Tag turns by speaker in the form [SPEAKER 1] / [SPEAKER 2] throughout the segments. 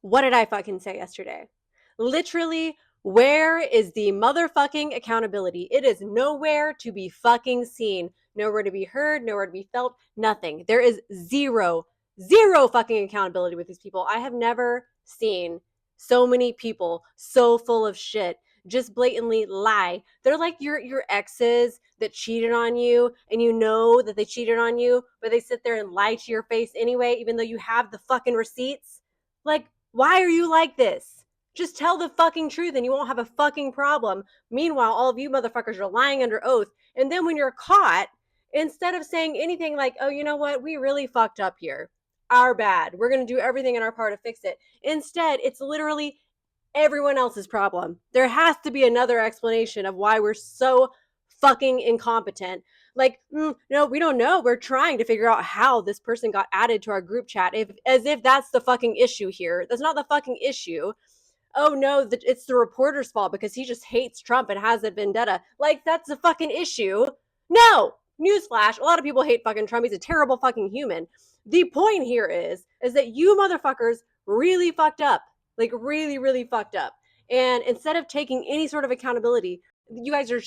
[SPEAKER 1] What did I fucking say yesterday? Literally, where is the motherfucking accountability? It is nowhere to be fucking seen, nowhere to be heard, nowhere to be felt, nothing. There is zero fucking accountability with these people. I have never seen so many people so full of shit just blatantly lie. They're like your exes that cheated on you and you know that they cheated on you, but they sit there and lie to your face anyway, even though you have the fucking receipts. Like, why are you like this? Just tell the fucking truth and you won't have a fucking problem. Meanwhile, all of you motherfuckers are lying under oath. And then when you're caught, instead of saying anything like, oh, you know what? We really fucked up here. Our bad. We're going to do everything in our power to fix it. Instead, it's literally everyone else's problem. There has to be another explanation of why we're so fucking incompetent. Like, no, we don't know. We're trying to figure out how this person got added to our group chat, as if that's the fucking issue here. That's not the fucking issue. Oh no, it's the reporter's fault because he just hates Trump and has a vendetta. Like, that's the fucking issue. No, newsflash, a lot of people hate fucking Trump. He's a terrible fucking human. The point here is that you motherfuckers really fucked up. Like, really fucked up. And instead of taking any sort of accountability, you guys are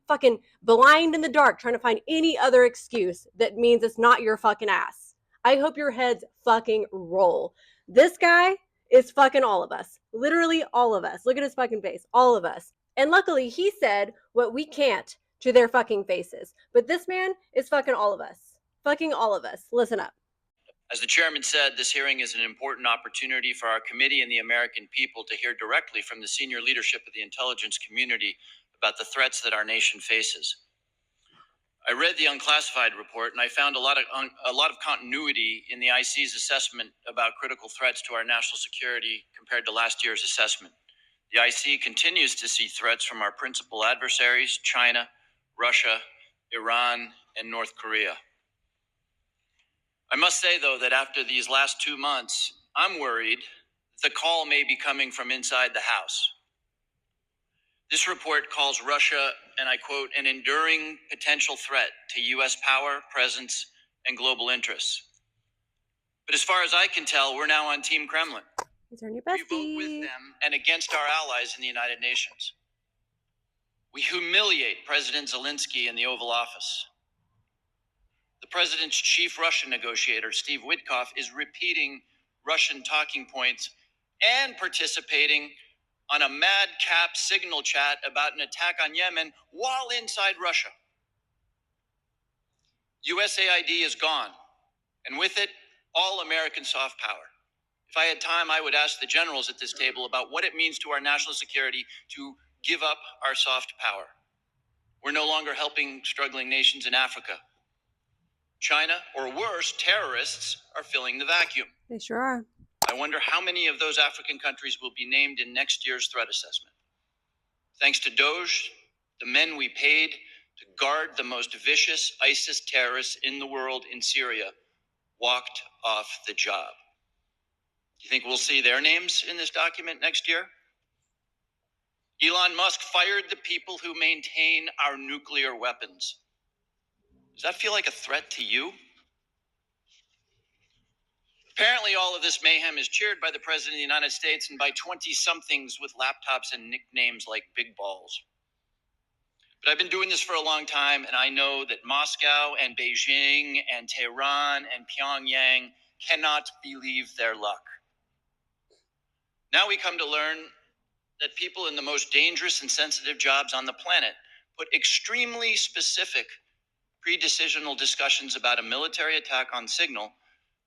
[SPEAKER 1] fucking blind in the dark trying to find any other excuse that means it's not your fucking ass. I hope your heads fucking roll. This guy is fucking all of us. Literally all of us. Look at his fucking face. All of us. And luckily, he said what we can't to their fucking faces. But this man is fucking all of us. Fucking all of us. Listen up.
[SPEAKER 2] As the chairman said, this hearing is an important opportunity for our committee and the American people to hear directly from the senior leadership of the intelligence community about the threats that our nation faces. I read the unclassified report and I found a lot of continuity in the IC's assessment about critical threats to our national security compared to last year's assessment. The IC continues to see threats from our principal adversaries, China, Russia, Iran, and North Korea. I must say, though, that after these last 2 months, I'm worried the call may be coming from inside the House. This report calls Russia, and I quote, an enduring potential threat to U.S. power, presence, and global interests. But as far as I can tell, we're now on Team Kremlin.
[SPEAKER 1] He's our new
[SPEAKER 2] We vote
[SPEAKER 1] bestie.
[SPEAKER 2] with them and against our allies in the United Nations. We humiliate President Zelensky in the Oval Office. The president's chief Russian negotiator, Steve Witkoff, is repeating Russian talking points and participating on a madcap signal chat about an attack on Yemen while inside Russia. USAID is gone, and with it, all American soft power. If I had time, I would ask the generals at this table about what it means to our national security to give up our soft power. We're no longer helping struggling nations in Africa. China, or worse, terrorists, are filling the vacuum.
[SPEAKER 1] They sure are.
[SPEAKER 2] I wonder how many of those African countries will be named in next year's threat assessment. Thanks to DOJ, the men we paid to guard the most vicious ISIS terrorists in the world in Syria walked off the job. Do you think we'll see their names in this document next year? Elon Musk fired the people who maintain our nuclear weapons. Does that feel like a threat to you? Apparently, all of this mayhem is cheered by the President of the United States and by 20-somethings with laptops and nicknames like Big Balls. But I've been doing this for a long time, and I know that Moscow and Beijing and Tehran and Pyongyang cannot believe their luck. Now we come to learn that people in the most dangerous and sensitive jobs on the planet put extremely specific pre-decisional discussions about a military attack on signal,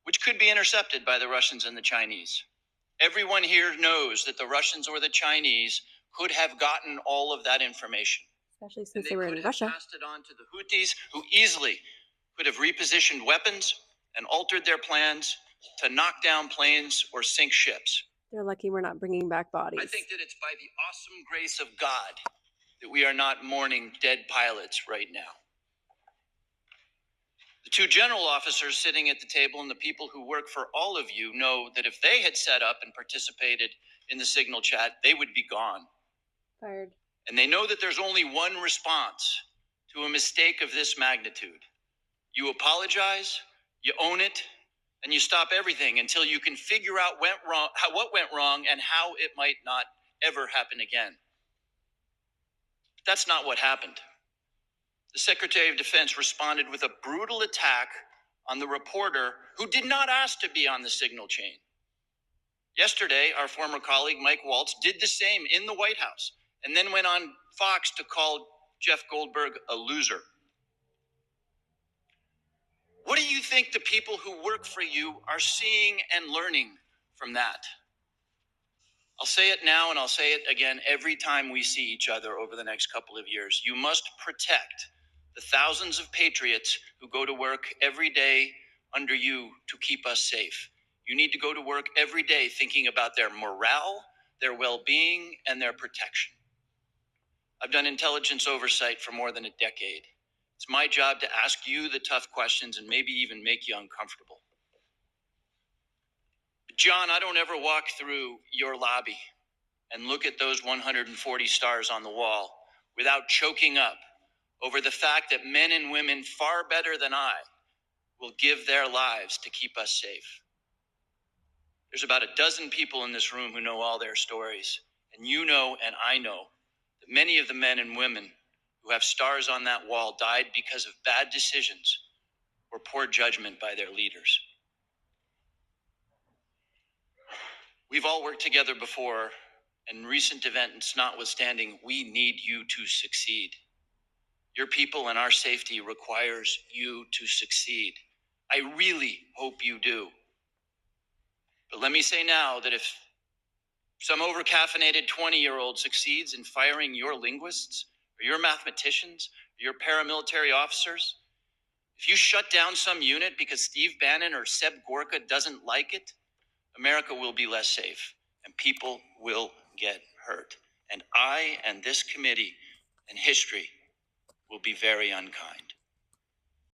[SPEAKER 2] which could be intercepted by the Russians and the Chinese. Everyone here knows that the Russians or the Chinese could have gotten all of that information.
[SPEAKER 1] Especially since they were in Russia.
[SPEAKER 2] Passed it on to the Houthis, who easily could have repositioned weapons and altered their plans to knock down planes or sink ships.
[SPEAKER 1] They're lucky we're not bringing back bodies.
[SPEAKER 2] I think that it's by the awesome grace of God that we are not mourning dead pilots right now. The two general officers sitting at the table and the people who work for all of you know that if they had set up and participated in the signal chat, they would be gone.
[SPEAKER 1] Fired.
[SPEAKER 2] And they know that there's only one response to a mistake of this magnitude. You apologize, you own it, and you stop everything until you can figure out what went wrong and how it might not ever happen again. But that's not what happened. The Secretary of Defense responded with a brutal attack on the reporter who did not ask to be on the signal chain. Yesterday, our former colleague Mike Waltz did the same in the White House and then went on Fox to call Jeff Goldberg a loser. What do you think the people who work for you are seeing and learning from that? I'll say it now and I'll say it again every time we see each other over the next couple of years. You must protect the thousands of patriots who go to work every day under you to keep us safe. You need to go to work every day thinking about their morale, their well-being, and their protection. I've done intelligence oversight for more than a decade. It's my job to ask you the tough questions and maybe even make you uncomfortable. But John, I don't ever walk through your lobby and look at those 140 stars on the wall without choking up over the fact that men and women far better than I will give their lives to keep us safe. There's about a dozen people in this room who know all their stories, and you know and I know that many of the men and women who have stars on that wall died because of bad decisions or poor judgment by their leaders. We've all worked together before, and recent events notwithstanding, we need you to succeed. Your people and our safety requires you to succeed. I really hope you do. But let me say now that if some overcaffeinated 20-year-old succeeds in firing your linguists or your mathematicians or your paramilitary officers, if you shut down some unit because Steve Bannon or Seb Gorka doesn't like it, America will be less safe and people will get hurt. And I and this committee and history will be very unkind.